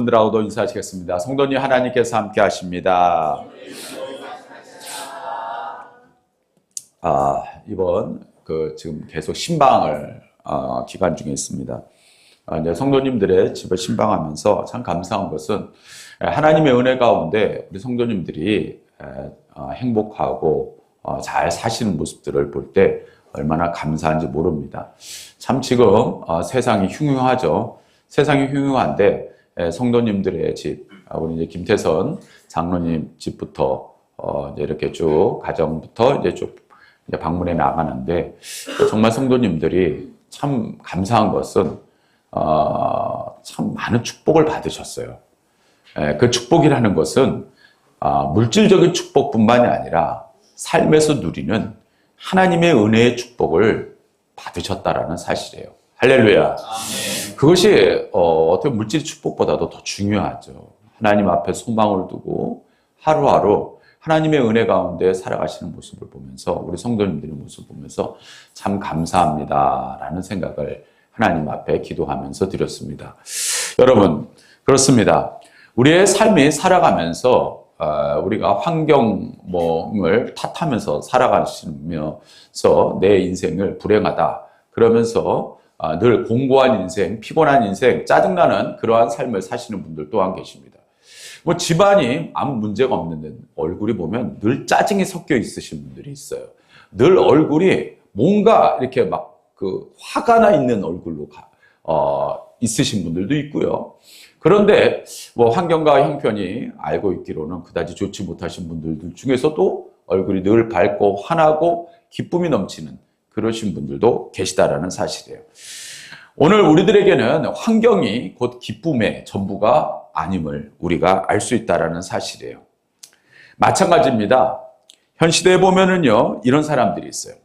여러분들하고도 인사하시겠습니다. 성도님 하나님께서 함께 하십니다. 이번 지금 계속 신방을 기간 중에 있습니다. 이제 성도님들의 집을 신방하면서 참 감사한 것은 하나님의 은혜 가운데 우리 성도님들이 행복하고 잘 사시는 모습들을 볼 때 얼마나 감사한지 모릅니다. 참 지금 세상이 흉흉하죠. 세상이 흉흉한데 성도님들의 집, 우리 이제 김태선 장로님 집부터 이제 이렇게 쭉 가정부터 이제 쭉 이제 방문해 나가는데 정말 성도님들이 참 감사한 것은 참 많은 축복을 받으셨어요. 그 축복이라는 것은 물질적인 축복뿐만이 아니라 삶에서 누리는 하나님의 은혜의 축복을 받으셨다라는 사실이에요. 할렐루야. 아멘. 그것이 어떻게 물질 축복보다도 더 중요하죠. 하나님 앞에 소망을 두고 하루하루 하나님의 은혜 가운데 살아가시는 모습을 보면서 우리 성도님들의 모습을 보면서 참 감사합니다라는 생각을 하나님 앞에 기도하면서 드렸습니다. 여러분 그렇습니다. 우리의 삶이 살아가면서 우리가 환경을 탓하면서 살아가시면서 내 인생을 불행하다 그러면서 늘 공고한 인생, 피곤한 인생, 짜증나는 그러한 삶을 사시는 분들 또한 계십니다. 뭐 집안이 아무 문제가 없는데 얼굴이 보면 늘 짜증이 섞여 있으신 분들이 있어요. 늘 얼굴이 뭔가 이렇게 막 화가 나 있는 얼굴로 있으신 분들도 있고요. 그런데 뭐 환경과 형편이 알고 있기로는 그다지 좋지 못하신 분들 중에서도 얼굴이 늘 밝고 환하고 기쁨이 넘치는 그러신 분들도 계시다라는 사실이에요. 오늘 우리들에게는 환경이 곧 기쁨의 전부가 아님을 우리가 알 수 있다라는 사실이에요. 마찬가지입니다. 현 시대에 보면은요, 이런 사람들이 있어요.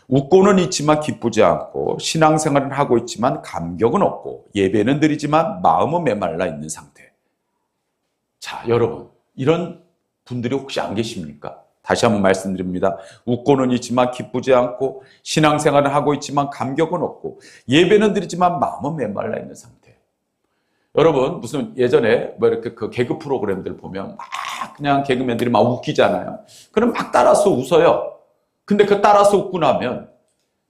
웃고는 있지만 기쁘지 않고 신앙생활은 하고 있지만 감격은 없고 예배는 드리지만 마음은 메말라 있는 상태. 자, 여러분 이런 분들이 혹시 안 계십니까? 다시 한번 말씀드립니다. 웃고는 있지만 기쁘지 않고 신앙생활은 하고 있지만 감격은 없고 예배는 드리지만 마음은 메말라 있는 상태. 여러분 무슨 예전에 뭐 이렇게 그 개그 프로그램들 보면 막 그냥 개그맨들이 막 웃기잖아요. 그럼 막 따라서 웃어요. 근데 그 따라서 웃고 나면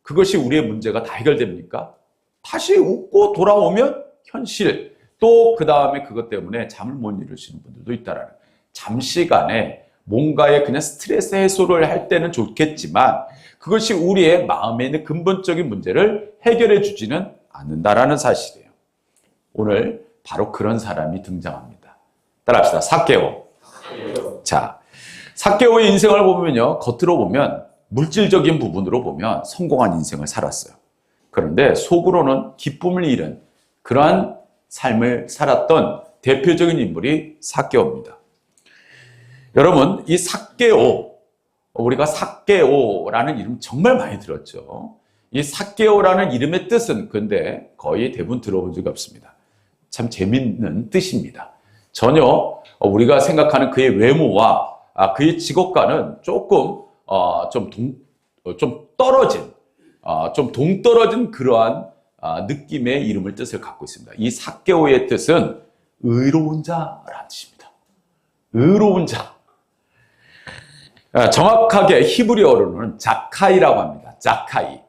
그것이 우리의 문제가 다 해결됩니까? 다시 웃고 돌아오면 현실, 또 그 다음에 그것 때문에 잠을 못 이루시는 분들도 있다라는 거예요. 잠시간에 뭔가에 그냥 스트레스 해소를 할 때는 좋겠지만 그것이 우리의 마음에 있는 근본적인 문제를 해결해 주지는 않는다라는 사실이에요. 오늘 바로 그런 사람이 등장합니다. 따라합시다. 삭개오. 자, 삭개오의 인생을 보면요, 겉으로 보면 물질적인 부분으로 보면 성공한 인생을 살았어요. 그런데 속으로는 기쁨을 잃은 그러한 삶을 살았던 대표적인 인물이 삭개오입니다. 여러분, 이 삭개오, 우리가 삭개오라는 이름 정말 많이 들었죠. 이 삭개오라는 이름의 뜻은 근데 거의 대부분 들어본 적이 없습니다. 참 재밌는 뜻입니다. 전혀 우리가 생각하는 그의 외모와 그의 직업과는 조금 좀 떨어진, 좀 동떨어진 그러한 느낌의 이름을 뜻을 갖고 있습니다. 이 삭개오의 뜻은 의로운 자라는 뜻입니다. 의로운 자. 정확하게 히브리어로는 자카이라고 합니다. 자카이.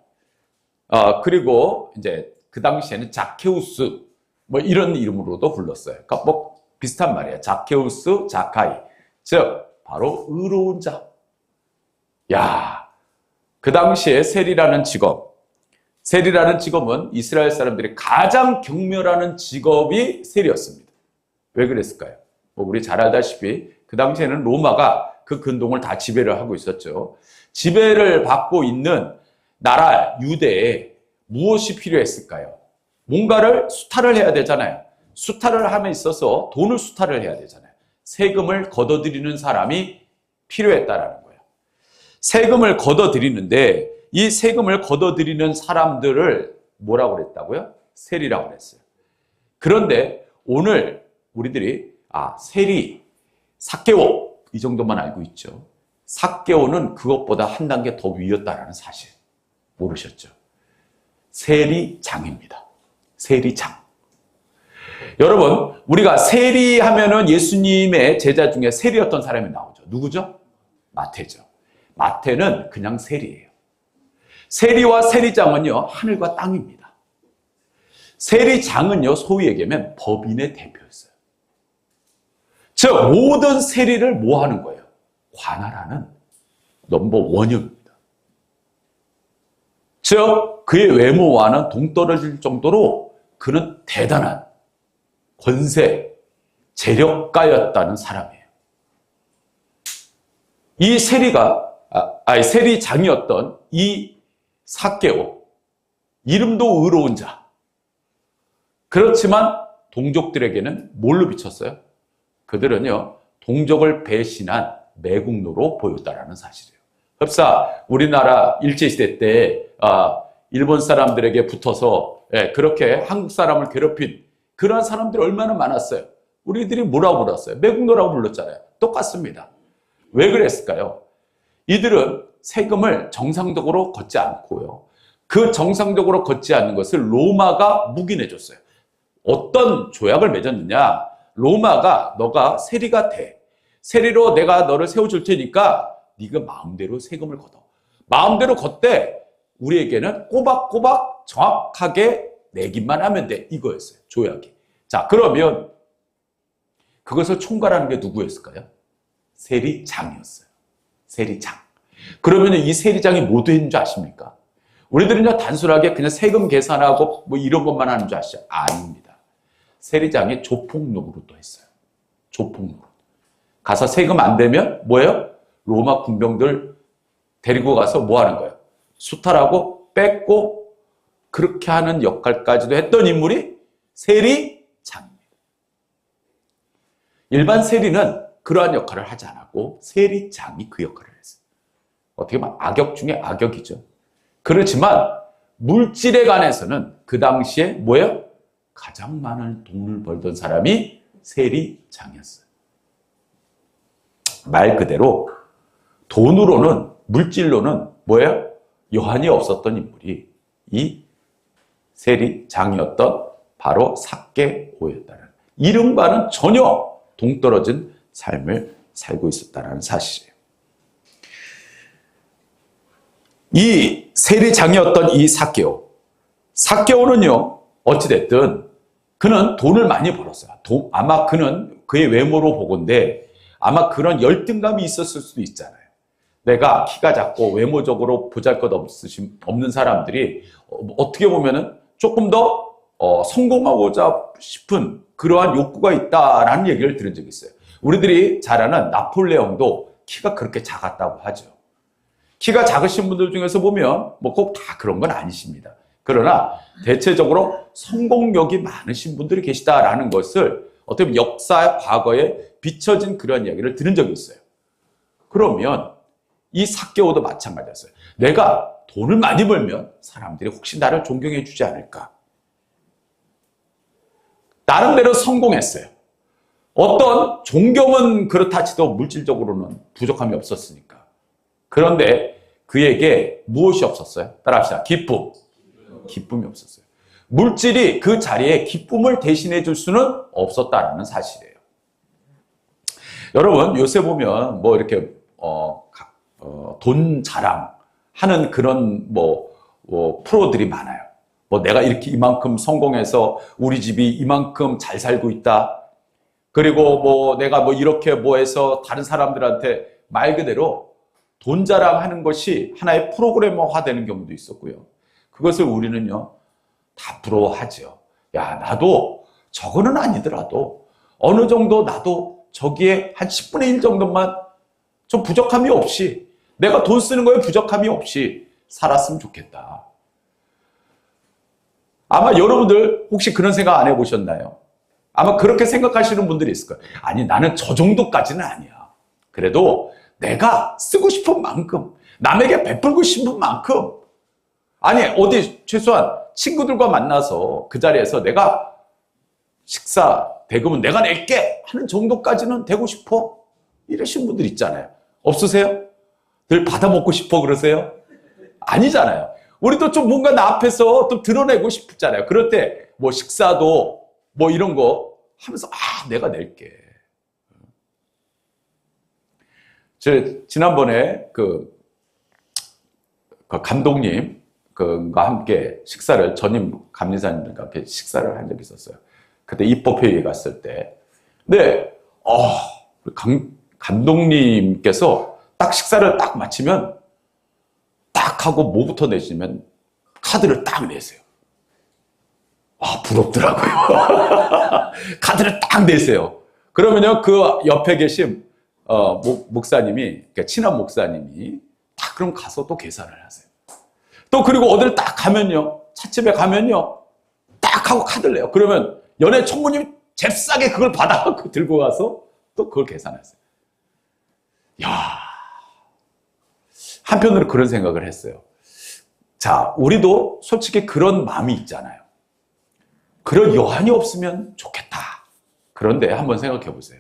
그리고 이제 그 당시에는 자케우스 뭐 이런 이름으로도 불렀어요. 그러니까 뭐 비슷한 말이에요. 자케우스, 자카이. 즉 바로 의로운 자. 야, 그 당시에 셀이라는 직업은 이스라엘 사람들이 가장 경멸하는 직업이 셀이었습니다. 왜 그랬을까요? 뭐 우리 잘 알다시피 그 당시에는 로마가 그 근동을 다 지배를 하고 있었죠. 지배를 받고 있는 나라 유대에 무엇이 필요했을까요? 뭔가를 수탈을 해야 되잖아요. 수탈을 함에 있어서 돈을 수탈을 해야 되잖아요. 세금을 걷어들이는 사람이 필요했다라는 거예요. 세금을 걷어들이는데 이 세금을 걷어들이는 사람들을 뭐라고 그랬다고요? 셀이라고 그랬어요. 그런데 오늘 우리들이 셀이 삭개오 이 정도만 알고 있죠. 삭개오는 그것보다 한 단계 더 위였다라는 사실 모르셨죠? 세리장입니다. 세리장. 여러분, 우리가 세리하면은 예수님의 제자 중에 세리였던 사람이 나오죠. 누구죠? 마태죠. 마태는 그냥 세리예요. 세리와 세리장은요, 하늘과 땅입니다. 세리장은요, 소위 얘기하면 법인의 대표였어요. 즉, 모든 세리를 뭐 하는 거예요? 관할하는 넘버 원형입니다. 즉, 그의 외모와는 동떨어질 정도로 그는 대단한 권세, 재력가였다는 사람이에요. 이 세리장이었던 이 삭개오, 이름도 의로운 자. 그렇지만 동족들에게는 뭘로 비쳤어요? 그들은요, 동족을 배신한 매국노로 보였다라는 사실이에요. 흡사, 우리나라 일제시대 때 일본 사람들에게 붙어서 그렇게 한국 사람을 괴롭힌 그런 사람들이 얼마나 많았어요. 우리들이 뭐라고 불렀어요? 매국노라고 불렀잖아요. 똑같습니다. 왜 그랬을까요? 이들은 세금을 정상적으로 걷지 않고요. 그 정상적으로 걷지 않는 것을 로마가 묵인해줬어요. 어떤 조약을 맺었느냐? 로마가 너가 세리가 돼. 세리로 내가 너를 세워줄 테니까 네가 마음대로 세금을 걷어. 마음대로 걷되 우리에게는 꼬박꼬박 정확하게 내기만 하면 돼. 이거였어요. 조약이. 자, 그러면 그것을 총괄하는 게 누구였을까요? 세리장이었어요. 세리장. 그러면 이 세리장이 뭐 되는 줄 아십니까? 우리들은요, 단순하게 그냥 세금 계산하고 뭐 이런 것만 하는 줄 아시죠? 아닙니다. 세리장이 조폭노릇도 했어요. 조폭노릇. 가서 세금 안 되면 뭐예요? 로마 군병들 데리고 가서 뭐 하는 거예요? 수탈하고 뺏고 그렇게 하는 역할까지도 했던 인물이 세리장입니다. 일반 세리는 그러한 역할을 하지 않았고 세리장이 그 역할을 했어요. 어떻게 보면 악역 중에 악역이죠. 그렇지만 물질에 관해서는 그 당시에 뭐예요? 가장 많은 돈을 벌던 사람이 세리장이었어요. 말 그대로 돈으로는, 물질로는 뭐예요? 여한이 없었던 인물이 이 세리장이었던 바로 삭개오였다는, 이름과는 전혀 동떨어진 삶을 살고 있었다는 사실이에요. 이 세리장이었던 이 삭개오는요, 어찌됐든 그는 돈을 많이 벌었어요. 아마 그는 그의 외모로 보건대 아마 그런 열등감이 있었을 수도 있잖아요. 내가 키가 작고 외모적으로 보잘것없는 사람들이 어떻게 보면은 조금 더 성공하고자 싶은 그러한 욕구가 있다라는 얘기를 들은 적이 있어요. 우리들이 잘 아는 나폴레옹도 키가 그렇게 작았다고 하죠. 키가 작으신 분들 중에서 보면 뭐 꼭 다 그런 건 아니십니다. 그러나 대체적으로 성공력이 많으신 분들이 계시다라는 것을 어떻게 보면 역사 과거에 비춰진 그런 이야기를 들은 적이 있어요. 그러면 이 삭개오도 마찬가지였어요. 내가 돈을 많이 벌면 사람들이 혹시 나를 존경해 주지 않을까? 나름대로 성공했어요. 어떤 존경은 그렇다 치도 물질적으로는 부족함이 없었으니까. 그런데 그에게 무엇이 없었어요? 따라합시다. 기쁨이 없었어요. 물질이 그 자리에 기쁨을 대신해 줄 수는 없었다라는 사실이에요. 여러분, 요새 보면 뭐 이렇게 돈 자랑하는 그런 프로들이 많아요. 뭐 내가 이렇게 이만큼 성공해서 우리 집이 이만큼 잘 살고 있다. 그리고 뭐 내가 뭐 이렇게 뭐 해서 다른 사람들한테 말 그대로 돈 자랑하는 것이 하나의 프로그래머화 되는 경우도 있었고요. 그것을 우리는요, 다 부러워하죠. 야, 나도 저거는 아니더라도 어느 정도 나도 저기에 한 10분의 1 정도만 좀 부족함이 없이, 내가 돈 쓰는 거에 부족함이 없이 살았으면 좋겠다. 아마 여러분들 혹시 그런 생각 안 해보셨나요? 아마 그렇게 생각하시는 분들이 있을 거예요. 아니, 나는 저 정도까지는 아니야. 그래도 내가 쓰고 싶은 만큼, 남에게 베풀고 싶은 만큼, 아니, 어디 최소한 친구들과 만나서 그 자리에서 내가 식사 대금은 내가 낼게 하는 정도까지는 되고 싶어. 이러신 분들 있잖아요. 없으세요? 늘 받아먹고 싶어 그러세요? 아니잖아요. 우리도 좀 뭔가 나 앞에서 또 드러내고 싶잖아요. 그럴 때 뭐 식사도 뭐 이런 거 하면서 내가 낼게. 지난번에 그 감독님 과 함께 식사를 전임 감리사님들과 함께 식사를 한 적이 있었어요. 그때 입법회의에 갔을 때. 근데 감독님께서 딱 식사를 딱 마치면 딱 하고 뭐부터 내시면 카드를 딱 내세요. 부럽더라고요. 카드를 딱 내세요. 그러면요, 그 옆에 계신 목사님이, 그러니까 친한 목사님이 딱 그럼 가서 또 계산을 하세요. 또 그리고 어딜 딱 가면요, 찻집에 가면요, 딱 하고 카드를 내요. 그러면 연애 총무님이 잽싸게 그걸 받아갖고 들고 가서 또 그걸 계산하세요. 한편으로 그런 생각을 했어요. 자, 우리도 솔직히 그런 마음이 있잖아요. 그런 여한이 없으면 좋겠다. 그런데 한번 생각해 보세요.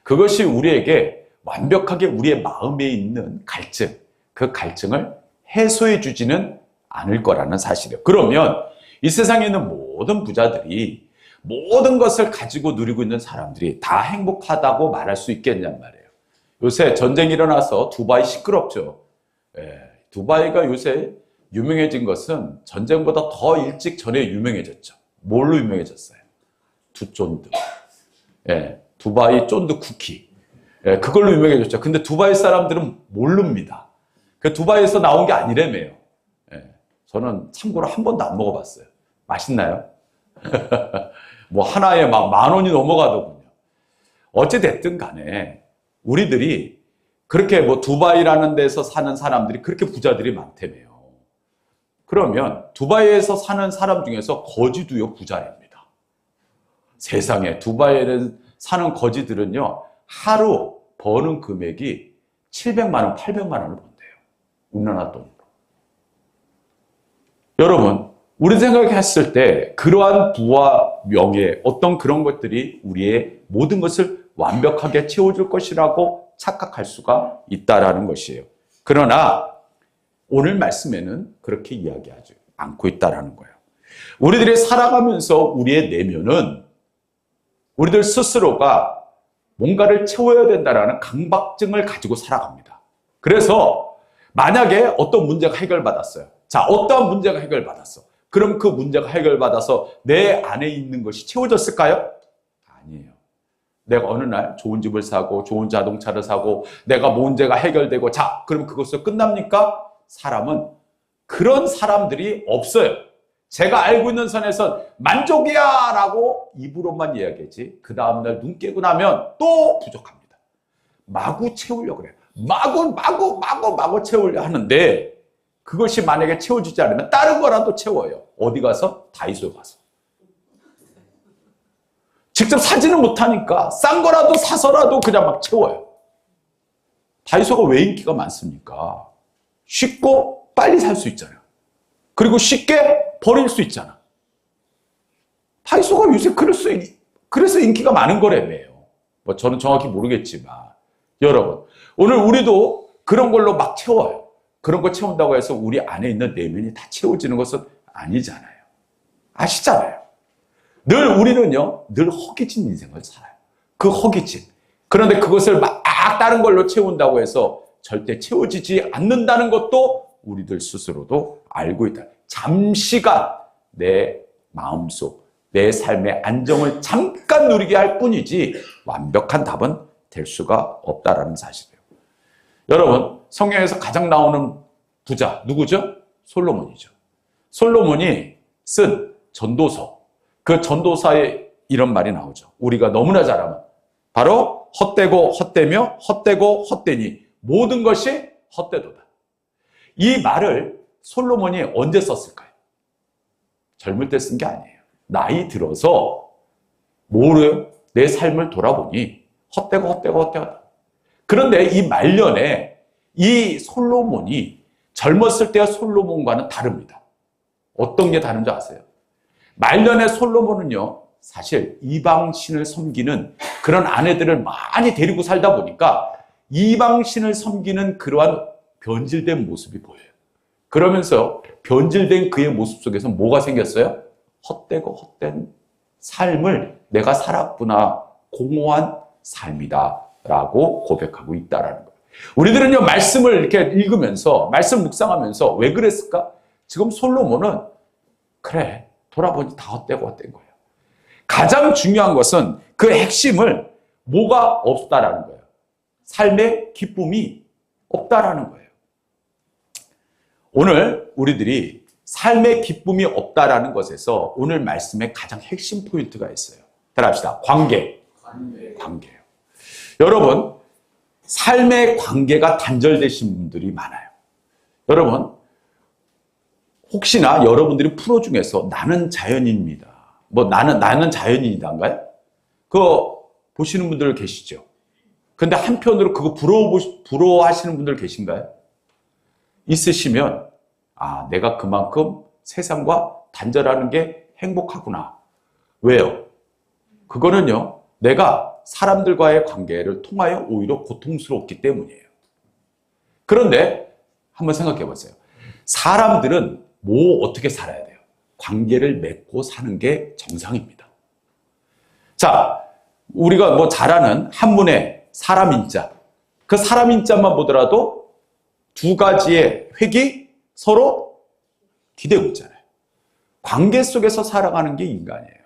그것이 우리에게 완벽하게 우리의 마음에 있는 갈증, 그 갈증을 해소해 주지는 않을 거라는 사실이에요. 그러면 이 세상에 있는 모든 부자들이 모든 것을 가지고 누리고 있는 사람들이 다 행복하다고 말할 수 있겠냔 말이에요. 요새 전쟁이 일어나서 두바이 시끄럽죠. 두바이가 요새 유명해진 것은 전쟁보다 더 일찍 전에 유명해졌죠. 뭘로 유명해졌어요? 두쫀드. 두바이 쫀드 쿠키. 그걸로 유명해졌죠. 근데 두바이 사람들은 모릅니다. 그 두바이에서 나온 게 아니라며요. 저는 참고로 한 번도 안 먹어봤어요. 맛있나요? 뭐 하나에 막 10,000원이 넘어가더군요. 어찌됐든 간에 우리들이 그렇게 뭐 두바이라는 데서 사는 사람들이 그렇게 부자들이 많다며요. 그러면 두바이에서 사는 사람 중에서 거지도요 부자랍니다. 세상에 두바이에 사는 거지들은요 하루 버는 금액이 700만 원, 800만 원을 번대요. 우리나라 돈으로. 여러분, 우리 생각했을 때 그러한 부와 명예, 어떤 그런 것들이 우리의 모든 것을 완벽하게 채워줄 것이라고 착각할 수가 있다라는 것이에요. 그러나 오늘 말씀에는 그렇게 이야기하지 않고 있다라는 거예요. 우리들이 살아가면서 우리의 내면은 우리들 스스로가 뭔가를 채워야 된다라는 강박증을 가지고 살아갑니다. 그래서 만약에 어떤 문제가 해결받았어요. 자, 어떠한 문제가 해결받았어. 그럼 그 문제가 해결받아서 내 안에 있는 것이 채워졌을까요? 아니에요. 내가 어느 날 좋은 집을 사고 좋은 자동차를 사고 내가 문제가 해결되고 자, 그럼 그것으로 끝납니까? 사람은 그런 사람들이 없어요. 제가 알고 있는 선에선 만족이야 라고 입으로만 이야기하지 그 다음날 눈 깨고 나면 또 부족합니다. 마구 채우려고 그래요. 마구 채우려 하는데 그것이 만약에 채워지지 않으면 다른 거라도 채워요. 어디 가서? 다이소에 가서. 직접 사지는 못하니까 싼 거라도 사서라도 그냥 막 채워요. 다이소가 왜 인기가 많습니까? 쉽고 빨리 살 수 있잖아요. 그리고 쉽게 버릴 수 있잖아. 다이소가 요새 그래서 인기가 많은 거라며요. 뭐 저는 정확히 모르겠지만 여러분 오늘 우리도 그런 걸로 막 채워요. 그런 거 채운다고 해서 우리 안에 있는 내면이 다 채워지는 것은 아니잖아요. 아시잖아요. 늘 우리는요, 늘 허기진 인생을 살아요. 그 허기진. 그런데 그것을 막 다른 걸로 채운다고 해서 절대 채워지지 않는다는 것도 우리들 스스로도 알고 있다. 잠시간 내 마음속, 내 삶의 안정을 잠깐 누리게 할 뿐이지 완벽한 답은 될 수가 없다라는 사실이에요. 여러분, 성경에서 가장 나오는 부자 누구죠? 솔로몬이죠. 솔로몬이 쓴 전도서, 그 전도서에 이런 말이 나오죠. 우리가 너무나 잘 아는 바로 헛되고 헛되며 헛되고 헛되니 모든 것이 헛되도다. 이 말을 솔로몬이 언제 썼을까요? 젊을 때 쓴 게 아니에요. 나이 들어서 뭐래요? 내 삶을 돌아보니 헛되고 헛되고 헛되다. 그런데 이 말년에 이 솔로몬이 젊었을 때의 솔로몬과는 다릅니다. 어떤 게 다른지 아세요? 말년의 솔로몬은요, 사실 이방신을 섬기는 그런 아내들을 많이 데리고 살다 보니까 이방신을 섬기는 그러한 변질된 모습이 보여요. 그러면서 변질된 그의 모습 속에서 뭐가 생겼어요? 헛되고 헛된 삶을 내가 살았구나, 공허한 삶이다라고 고백하고 있다라는 거예요. 우리들은요, 말씀을 이렇게 읽으면서, 말씀 묵상하면서 왜 그랬을까? 지금 솔로몬은 그래, 돌아보니 다 헛된 거예요. 가장 중요한 것은 그 핵심을 뭐가 없다라는 거예요. 삶의 기쁨이 없다라는 거예요. 오늘 우리들이 삶의 기쁨이 없다라는 것에서 오늘 말씀의 가장 핵심 포인트가 있어요. 따라합시다. 관계예요. 여러분, 삶의 관계가 단절되신 분들이 많아요. 여러분, 혹시나 여러분들이 프로 중에서 나는 자연인입니다. 나는 자연인이단가요? 그거 보시는 분들 계시죠? 근데 한편으로 그거 부러워하시는 분들 계신가요? 있으시면, 내가 그만큼 세상과 단절하는 게 행복하구나. 왜요? 그거는요, 내가 사람들과의 관계를 통하여 오히려 고통스럽기 때문이에요. 그런데 한번 생각해 보세요. 사람들은 어떻게 살아야 돼요? 관계를 맺고 사는 게 정상입니다. 자, 우리가 잘 아는 한문의 사람인자. 그 사람인자만 보더라도 두 가지의 획이 서로 기대고 있잖아요. 관계 속에서 살아가는 게 인간이에요.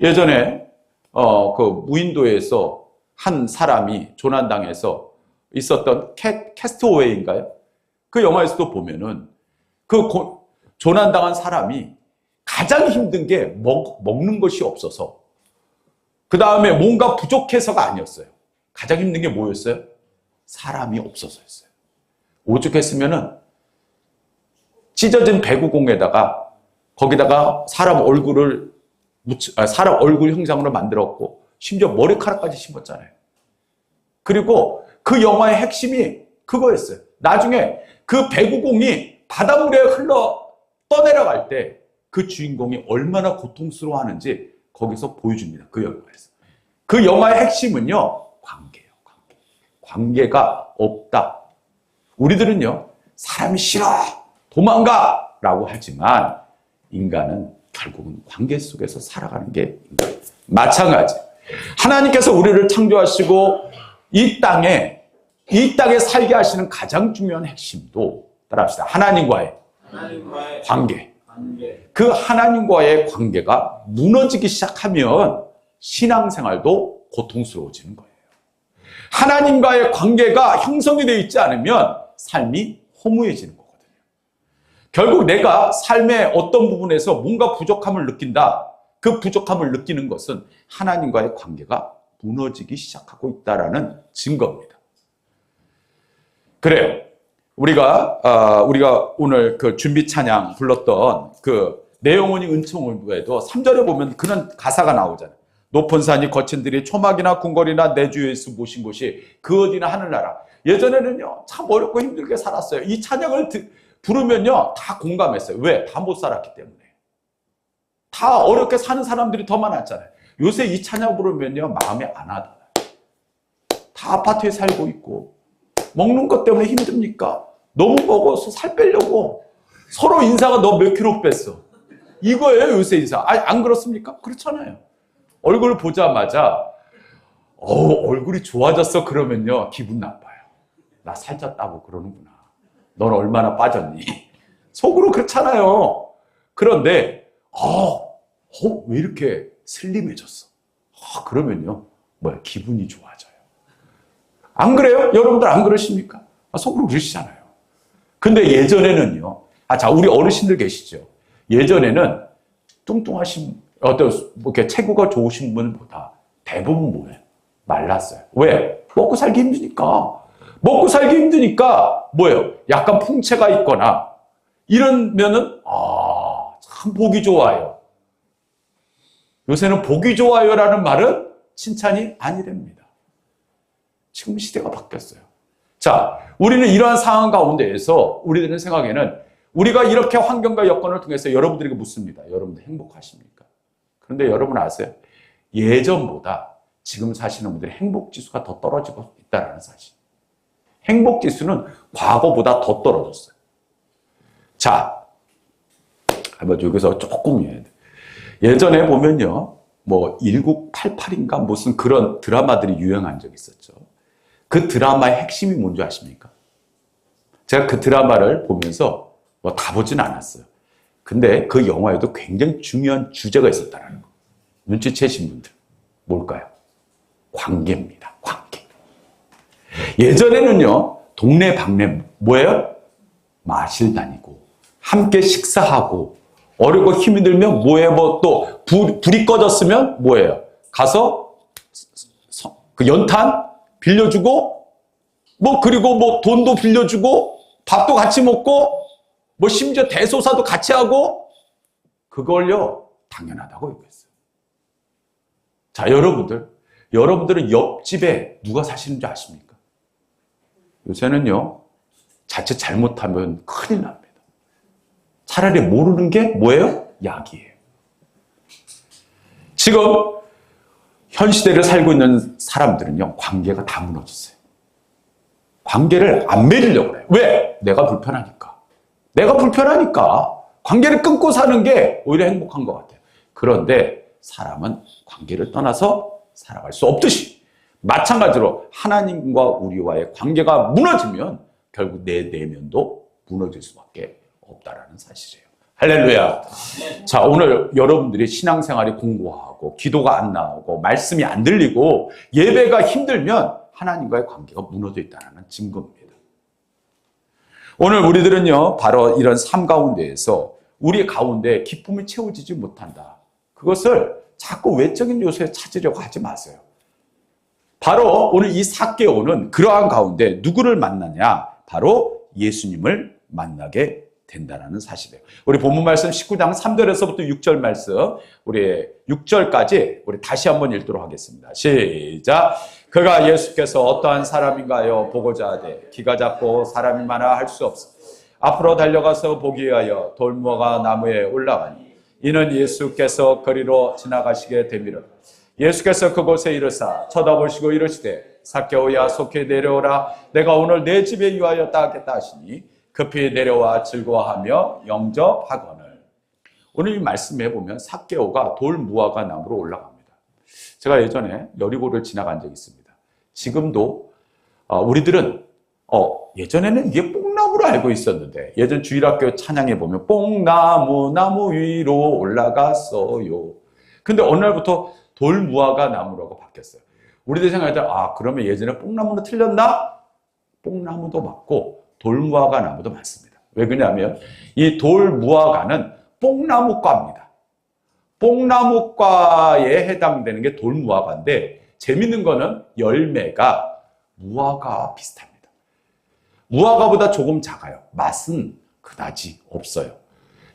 예전에 그 무인도에서 한 사람이 조난당해서 있었던 캐스트어웨이인가요? 그 영화에서도 보면은 그 조난당한 사람이 가장 힘든 게 먹는 것이 없어서, 그 다음에 뭔가 부족해서가 아니었어요. 가장 힘든 게 뭐였어요? 사람이 없어서였어요. 오죽했으면은 찢어진 배구공에다가 거기다가 사람 얼굴 형상으로 만들었고 심지어 머리카락까지 심었잖아요. 그리고 그 영화의 핵심이 그거였어요. 나중에 그 배구공이 바닷물에 흘러 떠내려갈 때 그 주인공이 얼마나 고통스러워하는지 거기서 보여줍니다. 그 영화에서. 그 영화의 핵심은요, 관계예요. 관계가 없다. 우리들은요, 사람이 싫어, 도망가 라고 하지만 인간은 결국은 관계 속에서 살아가는 게 인간이에요. 마찬가지. 하나님께서 우리를 창조하시고 이 땅에 살게 하시는 가장 중요한 핵심도 따라합시다. 하나님과의 관계. 그 하나님과의 관계가 무너지기 시작하면 신앙생활도 고통스러워지는 거예요. 하나님과의 관계가 형성이 되어 있지 않으면 삶이 허무해지는 거거든요. 결국 내가 삶의 어떤 부분에서 뭔가 부족함을 느낀다. 그 부족함을 느끼는 것은 하나님과의 관계가 무너지기 시작하고 있다는 증거입니다. 그래요. 우리가 오늘 그 준비 찬양 불렀던 그 내영혼이 은총을에도 3절에 보면 그런 가사가 나오잖아요. 높은 산이 거친 들이 초막이나 궁궐이나 내 주 예수 모신 곳이 그 어디나 하늘나라. 예전에는요, 참 어렵고 힘들게 살았어요. 이 찬양을 부르면요, 다 공감했어요. 왜? 다 못 살았기 때문에. 다 어렵게 사는 사람들이 더 많았잖아요. 요새 이 찬양 부르면요, 마음이 안 와닿아요. 다 아파트에 살고 있고, 먹는 것 때문에 힘듭니까? 너무 먹어서 살 빼려고 서로 인사가 너 몇 킬로 뺐어. 이거예요, 요새 인사. 안 그렇습니까? 그렇잖아요. 얼굴 보자마자 얼굴이 좋아졌어 그러면요, 기분 나빠요. 나 살쪘다고 그러는구나. 넌 얼마나 빠졌니? 속으로 그렇잖아요. 그런데 왜 이렇게 슬림해졌어? 그러면요, 기분이 좋아져요. 안 그래요? 여러분들 안 그러십니까? 속으로 그러시잖아요. 근데 예전에는요, 우리 어르신들 계시죠? 예전에는 뚱뚱하신, 이렇게 체구가 좋으신 분보다 대부분 뭐예요? 말랐어요. 왜? 먹고 살기 힘드니까. 먹고 살기 힘드니까 뭐예요? 약간 풍채가 있거나 이러면은 참 보기 좋아요. 요새는 보기 좋아요라는 말은 칭찬이 아니랍니다. 지금 시대가 바뀌었어요. 자, 우리는 이러한 상황 가운데에서 우리들의 생각에는 우리가 이렇게 환경과 여건을 통해서 여러분들에게 묻습니다. 여러분들 행복하십니까? 그런데 여러분 아세요? 예전보다 지금 사시는 분들의 행복지수가 더 떨어지고 있다는 사실. 행복지수는 과거보다 더 떨어졌어요. 자, 한번 여기서 조금 이해해야 돼요. 예전에 보면요, 뭐 1988인가 무슨 그런 드라마들이 유행한 적이 있었죠. 그 드라마의 핵심이 뭔지 아십니까? 제가 그 드라마를 보면서 뭐 다 보진 않았어요. 근데 그 영화에도 굉장히 중요한 주제가 있었다는 거. 눈치채신 분들 뭘까요? 관계입니다. 관계. 예전에는요, 동네 방네 뭐예요? 마실 다니고 함께 식사하고 어렵고 힘이 들면 뭐예요? 뭐 또 불이 꺼졌으면 뭐예요? 가서 그 연탄 빌려주고 뭐 그리고 뭐 돈도 빌려주고 밥도 같이 먹고 뭐 심지어 대소사도 같이 하고 그걸요 당연하다고 얘기했어요. 자, 여러분들은 옆집에 누가 사시는지 아십니까? 요새는요 자칫 잘못하면 큰일 납니다. 차라리 모르는 게 뭐예요? 약이에요. 지금 현 시대를 살고 있는 사람들은요 관계가 다 무너졌어요. 관계를 안 맺으려고 그래요. 왜? 내가 불편하니까. 관계를 끊고 사는 게 오히려 행복한 것 같아요. 그런데 사람은 관계를 떠나서 살아갈 수 없듯이 마찬가지로 하나님과 우리와의 관계가 무너지면 결국 내 내면도 무너질 수밖에 없다라는 사실이에요. 할렐루야. 자, 오늘 여러분들이 신앙생활이 공고하고 기도가 안 나오고 말씀이 안 들리고 예배가 힘들면 하나님과의 관계가 무너져 있다는 증거입니다. 오늘 우리들은요 바로 이런 삶 가운데에서 우리 가운데 기쁨이 채워지지 못한다. 그것을 자꾸 외적인 요소에 찾으려고 하지 마세요. 바로 오늘 이 삭개오는 그러한 가운데 누구를 만나냐? 바로 예수님을 만나게 된다는 사실이에요. 우리 본문 말씀 19장 3절에서부터 6절 말씀, 우리 6절까지 우리 다시 한번 읽도록 하겠습니다. 시작. 그가 예수께서 어떠한 사람인가요? 보고자 하되 기가 작고 사람이 많아 할 수 없어 앞으로 달려가서 보기 위하여 돌무화과 나무에 올라가니 이는 예수께서 거리로 지나가시게 되미라. 예수께서 그곳에 이르사 쳐다보시고 이르시되 삭개오야 속히 내려오라. 내가 오늘 내 집에 유하였다 하겠다 하시니 급히 내려와 즐거워하며 영접하거늘. 오늘 이 말씀해 보면 삭개오가 돌무화과 나무로 올라갑니다. 제가 예전에 여리고를 지나간 적이 있습니다. 지금도 우리들은 예전에는 이게 뽕나무로 알고 있었는데 예전 주일학교 찬양에 보면 나무 위로 올라갔어요. 근데 어느 날부터 돌무화과 나무라고 바뀌었어요. 우리들 생각할 때 그러면 예전에 뽕나무는 틀렸나? 뽕나무도 맞고 돌무화과 나무도 맞습니다. 왜 그러냐면 이 돌무화과는 뽕나무과입니다. 뽕나무과에 해당되는 게 돌무화과인데 재밌는 거는 열매가 무화과와 비슷합니다. 무화과보다 조금 작아요. 맛은 그다지 없어요.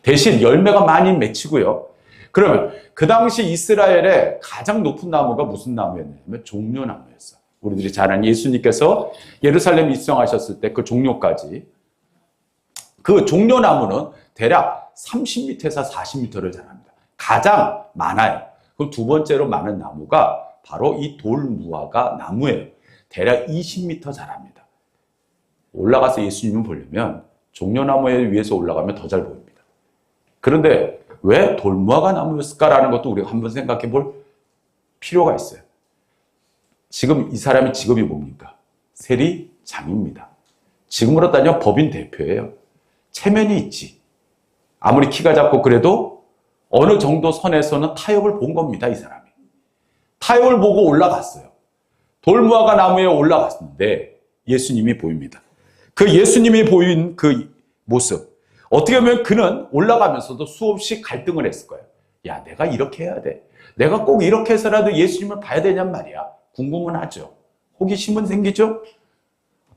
대신 열매가 많이 맺히고요. 그러면 그 당시 이스라엘의 가장 높은 나무가 무슨 나무였냐면 종려나무였어요. 우리들이 잘 아는 예수님께서 예루살렘 입성하셨을 때 그 종려까지 그 종려나무는 대략 30m에서 40m를 자랍니다. 가장 많아요. 그럼 두 번째로 많은 나무가 바로 이 돌무화과 나무예요. 대략 20m 자랍니다. 올라가서 예수님을 보려면 종려나무에 위에서 올라가면 더 잘 보입니다. 그런데 왜 돌무화과 나무였을까라는 것도 우리가 한번 생각해 볼 필요가 있어요. 지금 이 사람의 직업이 뭡니까? 세리장입니다. 지금으로 따지면 법인 대표예요. 체면이 있지. 아무리 키가 작고 그래도 어느 정도 선에서는 타협을 본 겁니다, 이 사람이. 타협을 보고 올라갔어요. 돌무화과 나무에 올라갔는데 예수님이 보입니다. 그 예수님이 보인 그 모습. 어떻게 보면 그는 올라가면서도 수없이 갈등을 했을 거예요. 야, 내가 이렇게 해야 돼. 내가 꼭 이렇게 해서라도 예수님을 봐야 되냔 말이야. 궁금은 하죠. 호기심은 생기죠?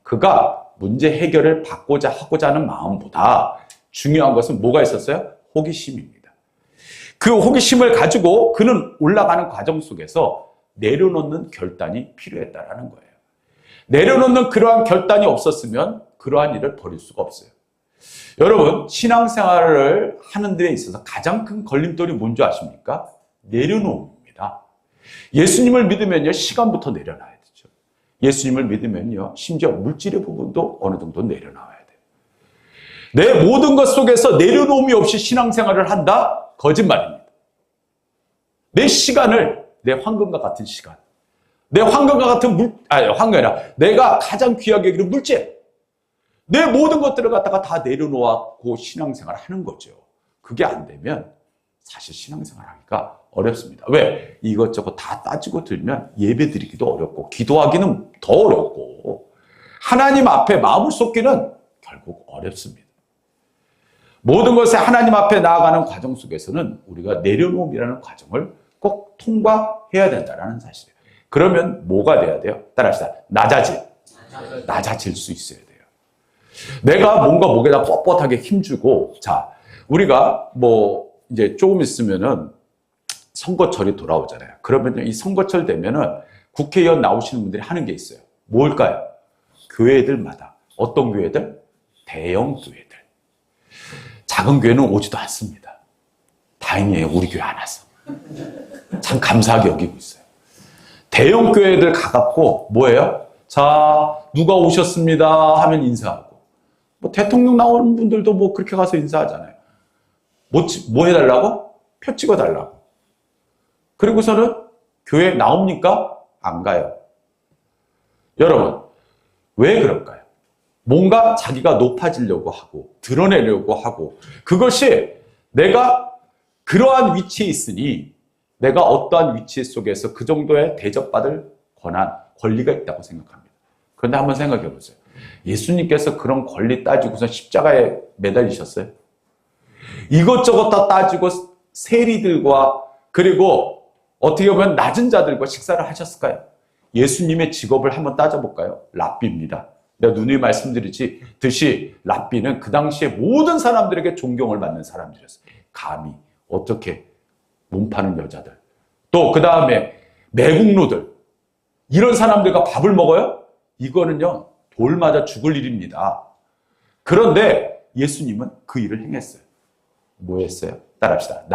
그가 문제 해결을 받고자 하고자 하는 마음보다 중요한 것은 뭐가 있었어요? 호기심입니다. 그 호기심을 가지고 그는 올라가는 과정 속에서 내려놓는 결단이 필요했다라는 거예요. 내려놓는 그러한 결단이 없었으면 그러한 일을 벌일 수가 없어요. 여러분, 신앙생활을 하는 데 있어서 가장 큰 걸림돌이 뭔지 아십니까? 내려놓음입니다. 예수님을 믿으면요, 시간부터 내려놔야 되죠. 예수님을 믿으면요, 심지어 물질의 부분도 어느 정도 내려놔야 돼요. 내 모든 것 속에서 내려놓음이 없이 신앙생활을 한다? 거짓말입니다. 내 시간을, 내 황금과 같은 시간, 내 황금과 같은 황금이 아니라 내가 가장 귀하게 여기는 물질, 내 모든 것들을 갖다가 다 내려놓고 신앙생활을 하는 거죠. 그게 안 되면 사실 신앙생활 하기가 어렵습니다. 왜? 이것저것 다 따지고 들면 예배 드리기도 어렵고 기도하기는 더 어렵고 하나님 앞에 마음을 쏟기는 결국 어렵습니다. 모든 것에 하나님 앞에 나아가는 과정 속에서는 우리가 내려놓음이라는 과정을 꼭 통과해야 된다는 사실이에요. 그러면 뭐가 돼야 돼요? 따라합시다. 낮아질 수 있어야 돼요. 내가 뭔가 목에다 뻣뻣하게 힘주고, 자, 우리가 이제 조금 있으면은 선거철이 돌아오잖아요. 그러면 이 선거철 되면은 국회의원 나오시는 분들이 하는 게 있어요. 뭘까요? 교회들마다. 어떤 교회들? 대형 교회들. 작은 교회는 오지도 않습니다. 다행이에요. 우리 교회 안 와서. 참 감사하게 여기고 있어요. 대형 교회들 가갖고 뭐예요? 자, 누가 오셨습니다 하면 인사하고, 대통령 나오는 분들도 그렇게 가서 인사하잖아요. 뭐 해달라고? 표 찍어달라고. 그리고서는 교회 나옵니까? 안 가요. 여러분, 왜 그럴까요? 뭔가 자기가 높아지려고 하고 드러내려고 하고, 그것이 내가 그러한 위치에 있으니 내가 어떠한 위치 속에서 그 정도의 대접받을 권리가 있다고 생각합니다. 그런데 한번 생각해 보세요. 예수님께서 그런 권리 따지고서 십자가에 매달리셨어요? 이것저것 다 따지고 세리들과 그리고 어떻게 보면 낮은 자들과 식사를 하셨을까요? 예수님의 직업을 한번 따져볼까요? 랍비입니다. 내가 누누이 말씀드리듯이 랍비는 그 당시에 모든 사람들에게 존경을 받는 사람들이었어요. 감히 어떻게 몸 파는 여자들, 또 그 다음에 매국노들, 이런 사람들과 밥을 먹어요? 이거는요, 돌 맞아 죽을 일입니다. 그런데 예수님은 그 일을 행했어요. 뭐 했어요? 따라합시다.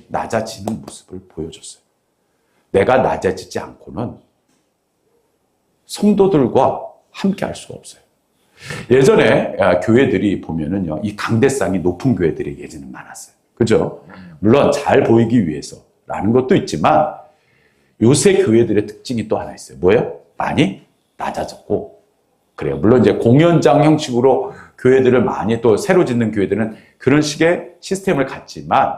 낮아지는 모습을 보여줬어요. 내가 낮아지지 않고는 성도들과 함께 할 수가 없어요. 예전에 교회들이 보면은요, 이 강대상이 높은 교회들이 예전에 많았어요. 그죠? 물론 잘 보이기 위해서라는 것도 있지만 요새 교회들의 특징이 또 하나 있어요. 뭐예요? 많이 낮아졌고, 그래요. 물론 이제 공연장 형식으로 교회들을 많이 또 새로 짓는 교회들은 그런 식의 시스템을 갖지만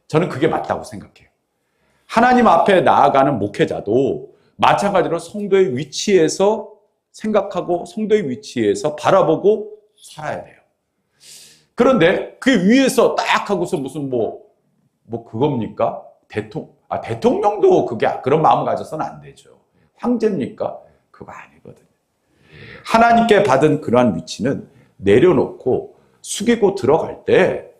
저는 그게 맞다고 생각해요. 하나님 앞에 나아가는 목회자도 마찬가지로 성도의 위치에서 생각하고 성도의 위치에서 바라보고 살아야 돼요. 그런데 그 위에서 딱 하고서 무슨 그겁니까? 대통령도 그런 마음을 가져서는 안 되죠. 황제입니까? 그거 아니거든요. 하나님께 받은 그러한 위치는 내려놓고 숙이고 들어갈 때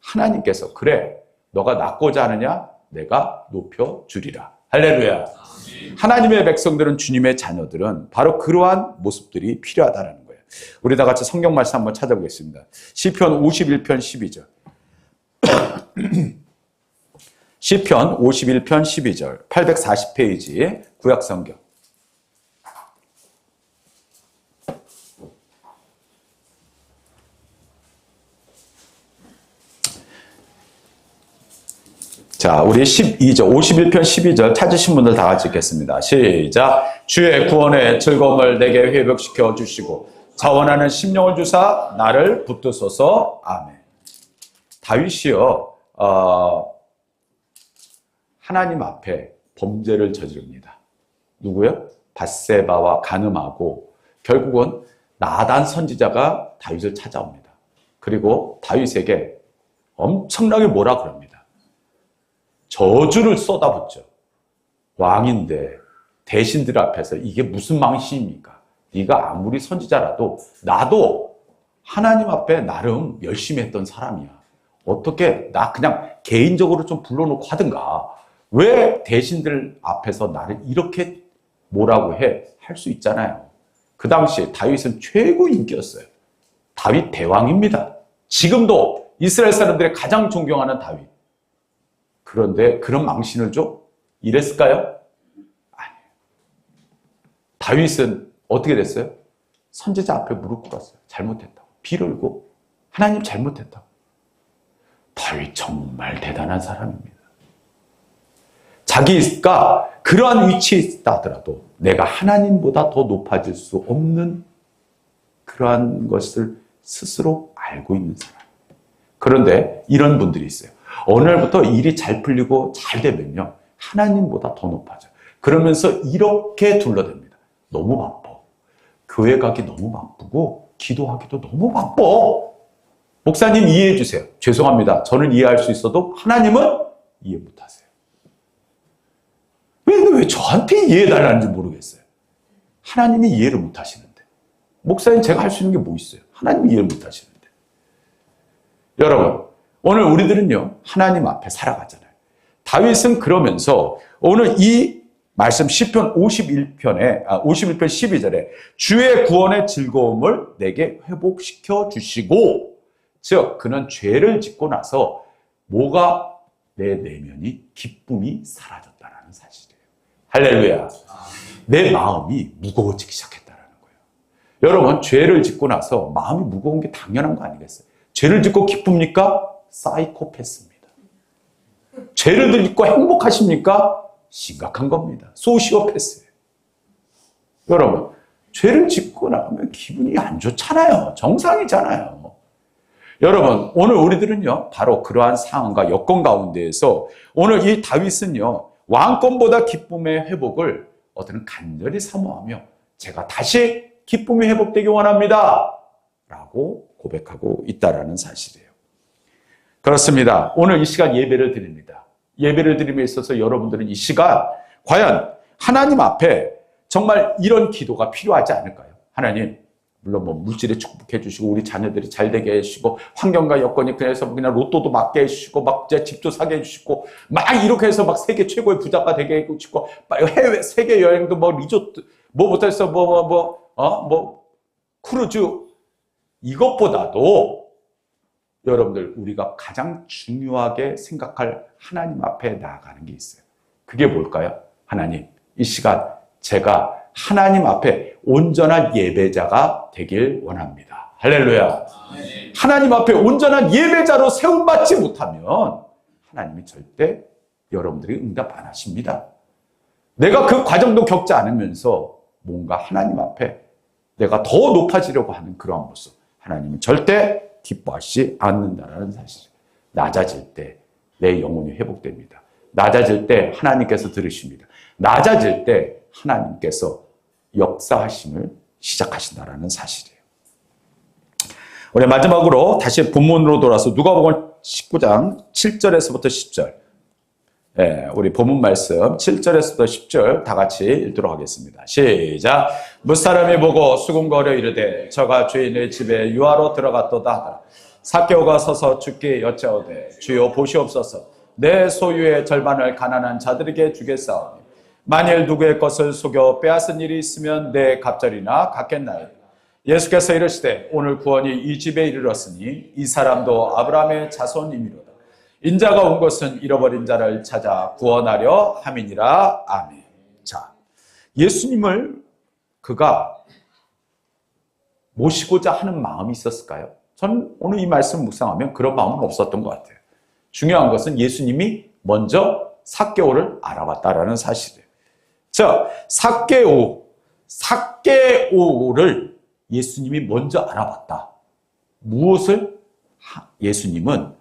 하나님께서 그래, 너가 낮고자 하느냐? 내가 높여주리라. 할렐루야. 하나님의 백성들은, 주님의 자녀들은 바로 그러한 모습들이 필요하다는 거예요. 우리 다 같이 성경 말씀 한번 찾아보겠습니다. 시편 51편 12절. 시편 51편 12절. 840페이지 구약성경. 자, 우리 12절, 51편 12절 찾으신 분들 다 같이 읽겠습니다. 시작. 주의 구원의 즐거움을 내게 회복시켜 주시고 자원하는 심령을 주사 나를 붙드소서. 아멘. 다윗이요, 하나님 앞에 범죄를 저지릅니다. 누구요? 밧세바와 간음하고 결국은 나단 선지자가 다윗을 찾아옵니다. 그리고 다윗에게 엄청나게 뭐라 그럽니다. 저주를 쏟아붓죠. 왕인데 대신들 앞에서 이게 무슨 망신입니까? 네가 아무리 선지자라도 나도 하나님 앞에 나름 열심히 했던 사람이야. 어떻게 나 그냥 개인적으로 좀 불러놓고 하든가. 왜 대신들 앞에서 나를 이렇게 뭐라고 할 수 있잖아요. 그 당시에 다윗은 최고 인기였어요. 다윗 대왕입니다. 지금도 이스라엘 사람들이 가장 존경하는 다윗. 그런데 그런 망신을 줘? 이랬을까요? 아니에요. 다윗은 어떻게 됐어요? 선지자 앞에 무릎 꿇었어요. 잘못했다고. 비를고 하나님 잘못했다고. 다윗 정말 대단한 사람입니다. 자기가 그러한 위치에 있다 하더라도 내가 하나님보다 더 높아질 수 없는 그러한 것을 스스로 알고 있는 사람. 그런데 이런 분들이 있어요. 어느 날부터 일이 잘 풀리고 잘 되면요, 하나님보다 더 높아져요. 그러면서 이렇게 둘러댑니다. 너무 바빠. 교회 가기 너무 바쁘고 기도하기도 너무 바빠. 목사님 이해해 주세요. 죄송합니다. 저는 이해할 수 있어도 하나님은 이해 못하세요. 왜 저한테 이해해달라는지 모르겠어요. 하나님이 이해를 못하시는데. 목사님 제가 할 수 있는 게 뭐 있어요? 하나님이 이해를 못하시는데. 여러분, 오늘 우리들은요, 하나님 앞에 살아가잖아요. 다윗은 그러면서 오늘 이 말씀 시편 51편 12절에 주의 구원의 즐거움을 내게 회복시켜 주시고, 즉 그는 죄를 짓고 나서 뭐가 내 내면이 기쁨이 사라졌다는 사실이에요. 할렐루야. 내 마음이 무거워지기 시작했다는 거예요. 여러분, 죄를 짓고 나서 마음이 무거운 게 당연한 거 아니겠어요? 죄를 짓고 기쁩니까? 사이코패스입니다. 죄를 짓고 행복하십니까? 심각한 겁니다. 소시오패스예요. 여러분, 죄를 짓고 나면 기분이 안 좋잖아요. 정상이잖아요. 여러분, 오늘 우리들은요, 바로 그러한 상황과 여건 가운데에서 오늘 이 다윗은요, 왕권보다 기쁨의 회복을 어떤 간절히 사모하며 제가 다시 기쁨이 회복되기 원합니다. 라고 고백하고 있다라는 사실이에요. 그렇습니다. 오늘 이 시간 예배를 드립니다. 예배를 드림에 있어서 여러분들은 이 시간 과연 하나님 앞에 정말 이런 기도가 필요하지 않을까요? 하나님, 물론 뭐 물질에 축복해 주시고 우리 자녀들이 잘 되게 해주시고 환경과 여건이 그래서 그냥 로또도 맞게 해주시고 막 집도 사게 해주시고 막 이렇게 해서 막 세계 최고의 부자가 되게 해주시고 해외 세계 여행도 뭐 리조트 뭐 못해서 크루즈 이것보다도 여러분들 우리가 가장 중요하게 생각할 하나님 앞에 나아가는 게 있어요. 그게 뭘까요? 하나님, 이 시간 제가 하나님 앞에 온전한 예배자가 되길 원합니다. 할렐루야. 하나님 앞에 온전한 예배자로 세움받지 못하면 하나님이 절대 여러분들이 응답 안 하십니다. 내가 그 과정도 겪지 않으면서 뭔가 하나님 앞에 내가 더 높아지려고 하는 그러한 모습, 하나님은 절대 기뻐하시지 않는다는 사실. 낮아질 때 내 영혼이 회복됩니다. 낮아질 때 하나님께서 들으십니다. 낮아질 때 하나님께서 역사하심을 시작하신다는 사실이에요. 우리 마지막으로 다시 본문으로 돌아서 누가복음 19장 7절에서부터 10절. 우리 본문 말씀 7절에서부터 10절 다 같이 읽도록 하겠습니다. 시작. 무사람이 보고 수군거려 이르되 저가 주인의 집에 유하로 들어갔도다 하더라. 삭개오가 서서 주께 여짜오되 주여 보시옵소서 내 소유의 절반을 가난한 자들에게 주겠사오니 만일 누구의 것을 속여 빼앗은 일이 있으면 내 갑절이나 갚겠나이다. 예수께서 이르시되 오늘 구원이 이 집에 이르렀으니 이 사람도 아브라함의 자손이미로다. 인자가 온 것은 잃어버린 자를 찾아 구원하려 함이니라. 아멘. 자, 예수님을 그가 모시고자 하는 마음이 있었을까요? 저는 오늘 이 말씀 묵상하면 그런 마음은 없었던 것 같아요. 중요한 것은 예수님이 먼저 삭개오를 알아봤다라는 사실이에요. 자, 삭개오를 예수님이 먼저 알아봤다. 무엇을? 예수님은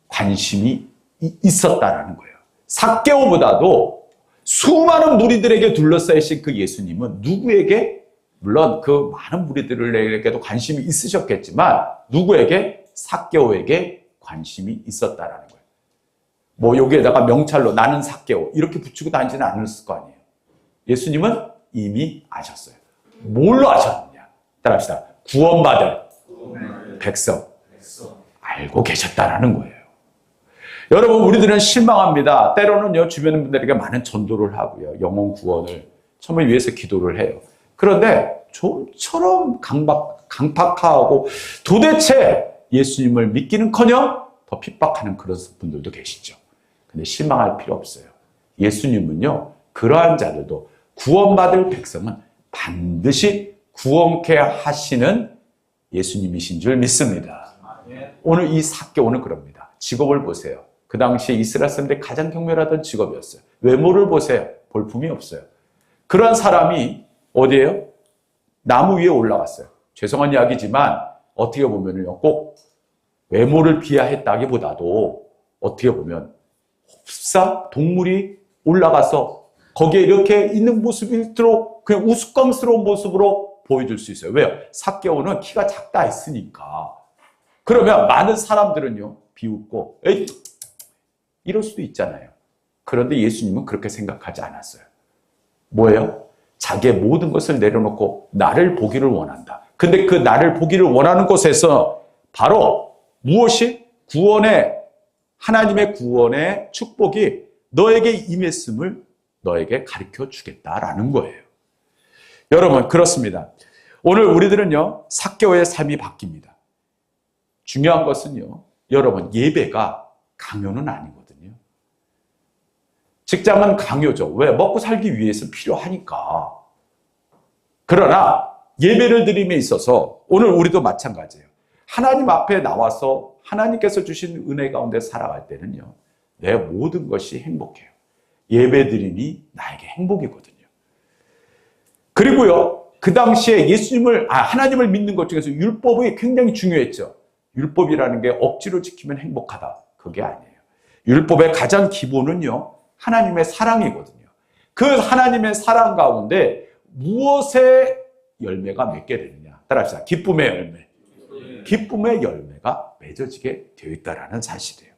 관심이 있었다라는 거예요. 삭개오보다도 수많은 무리들에게 둘러싸이신 그 예수님은 누구에게? 물론 그 많은 무리들에게도 관심이 있으셨겠지만 누구에게? 삭개오에게 관심이 있었다라는 거예요. 뭐 여기에다가 명찰로 나는 삭개오 이렇게 붙이고 다니지는 않았을 거 아니에요. 예수님은 이미 아셨어요. 뭘로 아셨느냐? 따라합시다. 구원받을 백성 알고 계셨다라는 거예요. 여러분, 우리들은 실망합니다. 때로는요, 주변 분들에게 많은 전도를 하고요, 영혼 구원을 처음에 위해서 기도를 해요. 그런데 좀처럼 강팍하고 도대체 예수님을 믿기는커녕 더 핍박하는 그런 분들도 계시죠. 근데 실망할 필요 없어요. 예수님은요, 그러한 자들도 구원받을 백성은 반드시 구원케 하시는 예수님이신 줄 믿습니다. 오늘 이 삭개오는 그럽니다. 직업을 보세요. 그 당시 이스라엘 사람들이 가장 경멸하던 직업이었어요. 외모를 보세요. 볼품이 없어요. 그러한 사람이 어디에요? 나무 위에 올라갔어요. 죄송한 이야기지만 어떻게 보면요, 꼭 외모를 비하했다기보다도 어떻게 보면 흡사 동물이 올라가서 거기에 이렇게 있는 모습일수록 그냥 우스꽝스러운 모습으로 보여줄 수 있어요. 왜요? 삭개오는 키가 작다 했으니까. 그러면 많은 사람들은요, 비웃고 에이, 이럴 수도 있잖아요. 그런데 예수님은 그렇게 생각하지 않았어요. 뭐예요? 자기의 모든 것을 내려놓고 나를 보기를 원한다. 근데 그 나를 보기를 원하는 곳에서 바로 무엇이? 하나님의 구원의 축복이 너에게 임했음을 너에게 가르쳐 주겠다라는 거예요. 여러분, 그렇습니다. 오늘 우리들은요, 삭개오의 삶이 바뀝니다. 중요한 것은요, 여러분, 예배가 강요는 아니거든요. 직장은 강요죠. 왜? 먹고 살기 위해서 필요하니까. 그러나 예배를 드림에 있어서 오늘 우리도 마찬가지예요. 하나님 앞에 나와서 하나님께서 주신 은혜 가운데 살아갈 때는요, 내 모든 것이 행복해요. 예배 드림이 나에게 행복이거든요. 그리고요, 그 당시에 하나님을 믿는 것 중에서 율법이 굉장히 중요했죠. 율법이라는 게 억지로 지키면 행복하다. 그게 아니에요. 율법의 가장 기본은요, 하나님의 사랑이거든요. 그 하나님의 사랑 가운데 무엇의 열매가 맺게 되느냐. 따라합시다. 기쁨의 열매. 기쁨의 열매가 맺어지게 되어 있다는 사실이에요.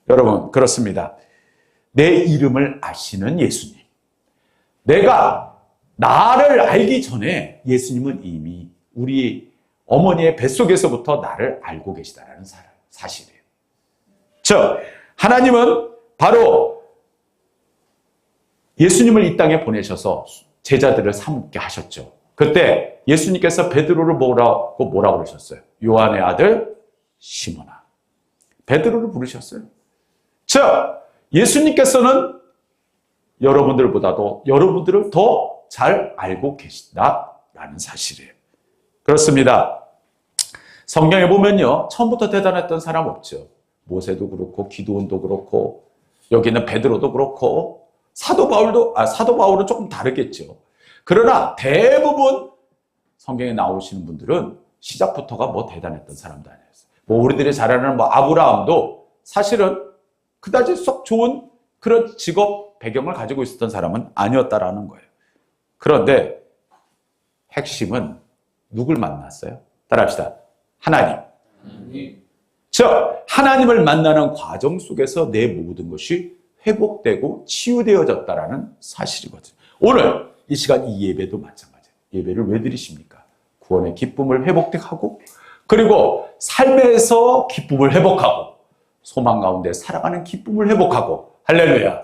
여러분, 그렇습니다. 내 이름을 아시는 예수님. 내가 나를 알기 전에 예수님은 이미 우리 어머니의 뱃속에서부터 나를 알고 계시다는 사실이에요. 하나님은 바로 예수님을 이 땅에 보내셔서 제자들을 삼게 하셨죠. 그때 예수님께서 베드로를 뭐라고 그러셨어요? 요한의 아들 시몬아. 베드로를 부르셨어요. 예수님께서는 여러분들보다도 여러분들을 더 잘 알고 계신다라는 사실이에요. 그렇습니다. 성경에 보면요, 처음부터 대단했던 사람 없죠. 모세도 그렇고 기드온도 그렇고 여기는 베드로도 그렇고 사도 바울은 조금 다르겠죠. 그러나 대부분 성경에 나오시는 분들은 시작부터가 대단했던 사람도 아니었어요. 우리들이 잘 아는 아브라함도 사실은 그다지 썩 좋은 그런 직업 배경을 가지고 있었던 사람은 아니었다라는 거예요. 그런데 핵심은 누굴 만났어요? 따라합시다. 하나님. 하나님을 만나는 과정 속에서 내 모든 것이 회복되고 치유되어졌다라는 사실이거든요. 오늘 이 시간 이 예배도 마찬가지예요. 예배를 왜 드리십니까? 구원의 기쁨을 회복하고 그리고 삶에서 기쁨을 회복하고 소망 가운데 살아가는 기쁨을 회복하고 할렐루야.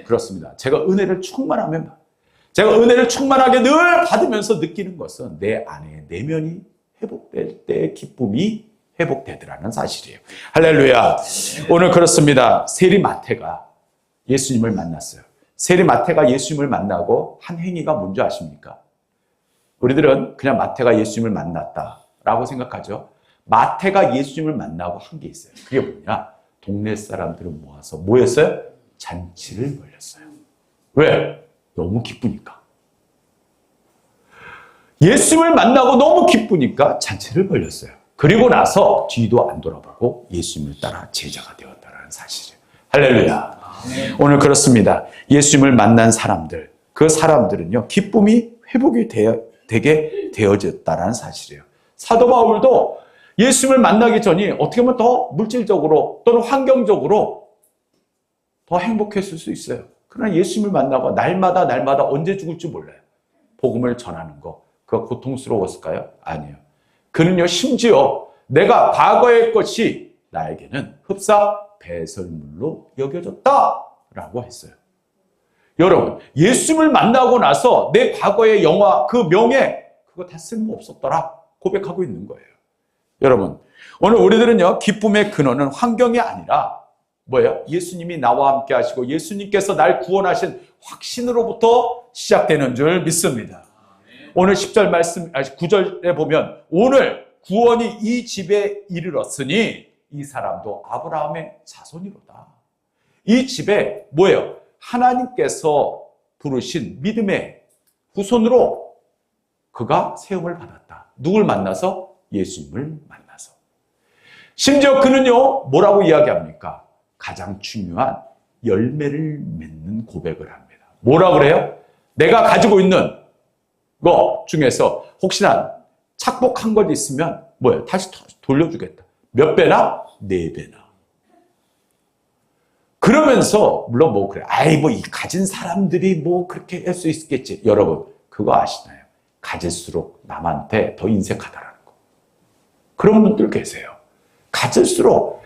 그렇습니다. 제가 은혜를 충만하게 늘 받으면서 느끼는 것은 내 안에 내면이 회복될 때 기쁨이 회복되더라는 사실이에요. 할렐루야. 오늘 그렇습니다. 세리마태가 예수님을 만났어요. 세리마태가 예수님을 만나고 한 행위가 뭔지 아십니까? 우리들은 그냥 마태가 예수님을 만났다라고 생각하죠. 마태가 예수님을 만나고 한 게 있어요. 그게 뭐냐? 동네 사람들을 모아서 뭐였어요? 잔치를 벌였어요. 왜? 너무 기쁘니까. 예수님을 만나고 너무 기쁘니까 잔치를 벌였어요. 그리고 나서 뒤도 안 돌아보고 예수님을 따라 제자가 되었다는 사실이에요. 할렐루야. 오늘 그렇습니다. 예수님을 만난 사람들, 그 사람들은요, 기쁨이 회복이 되게 되어졌다는 사실이에요. 사도 바울도 예수님을 만나기 전이 어떻게 보면 더 물질적으로 또는 환경적으로 더 행복했을 수 있어요. 그러나 예수님을 만나고 날마다 언제 죽을지 몰라요. 복음을 전하는 거, 그거 고통스러웠을까요? 아니에요. 그는요, 심지어 내가 과거의 것이 나에게는 흡사 배설물로 여겨졌다라고 했어요. 여러분, 예수님을 만나고 나서 내 과거의 영화, 그 명예, 그거 다 쓸모없었더라 고백하고 있는 거예요. 여러분, 오늘 우리들은요, 기쁨의 근원은 환경이 아니라 뭐예요? 예수님이 나와 함께 하시고 예수님께서 날 구원하신 확신으로부터 시작되는 줄 믿습니다. 오늘 9절에 보면 오늘 구원이 이 집에 이르렀으니 이 사람도 아브라함의 자손이로다. 이 집에 뭐예요? 하나님께서 부르신 믿음의 후손으로 그가 세움을 받았다. 누굴 만나서? 예수님을 만나서. 심지어 그는요, 뭐라고 이야기합니까? 가장 중요한 열매를 맺는 고백을 합니다. 뭐라고 그래요? 내가 가지고 있는 거 중에서 혹시나 착복한 것 있으면 뭐예요? 다시 돌려주겠다. 몇 배나? 4배나. 그러면서 물론 뭐 그래. 아이 뭐 이 가진 사람들이 뭐 그렇게 할 수 있겠지. 여러분 그거 아시나요? 가질수록 남한테 더 인색하다라는 거. 그런 분들 계세요. 가질수록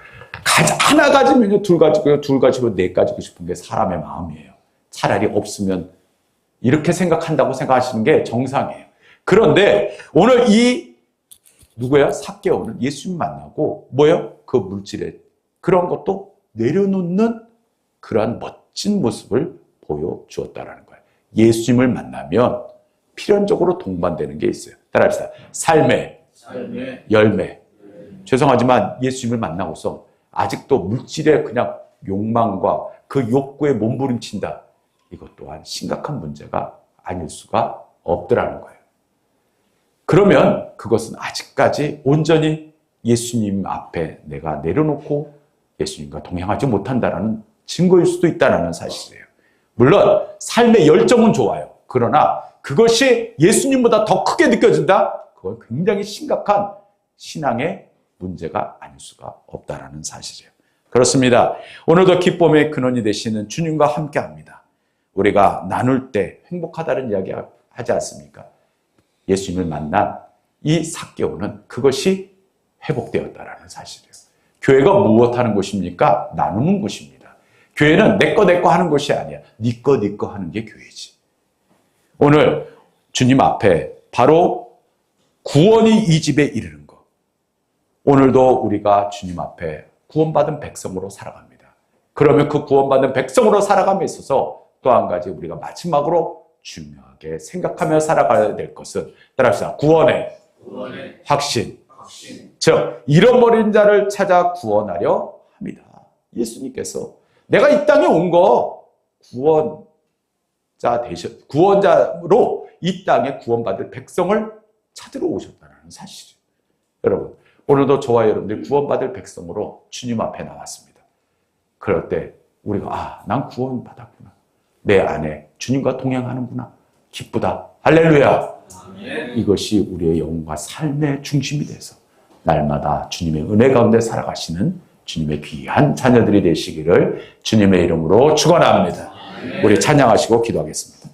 하나 가지면요 둘 가지고 네 가지고 싶은 게 사람의 마음이에요. 차라리 없으면 이렇게 생각한다고 생각하시는 게 정상이에요. 그런데 오늘 이 누구야? 삭개오는 예수님 만나고 뭐예요? 그 물질에 그런 것도 내려놓는 그러한 멋진 모습을 보여주었다라는 거예요. 예수님을 만나면 필연적으로 동반되는 게 있어요. 따라합시다. 삶의 열매. 죄송하지만 예수님을 만나고서 아직도 물질의 그냥 욕망과 그 욕구에 몸부림친다. 이것 또한 심각한 문제가 아닐 수가 없더라는 거예요. 그러면 그것은 아직까지 온전히 예수님 앞에 내가 내려놓고 예수님과 동행하지 못한다는 증거일 수도 있다는 사실이에요. 물론 삶의 열정은 좋아요. 그러나 그것이 예수님보다 더 크게 느껴진다? 그건 굉장히 심각한 신앙의 문제가 아닐 수가 없다는 사실이에요. 그렇습니다. 오늘도 기쁨의 근원이 되시는 주님과 함께합니다. 우리가 나눌 때 행복하다는 이야기 하지 않습니까? 예수님을 만난 이 삭개오는 그것이 회복되었다라는 사실이에요. 교회가 무엇하는 곳입니까? 나누는 곳입니다. 교회는 내 거 하는 곳이 아니야. 네 거 하는 게 교회지. 오늘 주님 앞에 바로 구원이 이 집에 이르는 것. 오늘도 우리가 주님 앞에 구원받은 백성으로 살아갑니다. 그러면 그 구원받은 백성으로 살아감에 있어서 또 한 가지 우리가 마지막으로 중요하게 생각하며 살아가야 될 것은 따라합시다. 구원의 확신. 즉 잃어버린 자를 찾아 구원하려 합니다. 예수님께서 내가 이 땅에 온 거 구원자로 이 땅에 구원받을 백성을 찾으러 오셨다는 사실이에요. 여러분 오늘도 저와 여러분들이 구원받을 백성으로 주님 앞에 나왔습니다. 그럴 때 우리가 난 구원받았구나. 내 안에 주님과 동행하는구나. 기쁘다. 할렐루야. 아멘. 이것이 우리의 영과 삶의 중심이 돼서 날마다 주님의 은혜 가운데 살아가시는 주님의 귀한 자녀들이 되시기를 주님의 이름으로 축원합니다. 우리 찬양하시고 기도하겠습니다.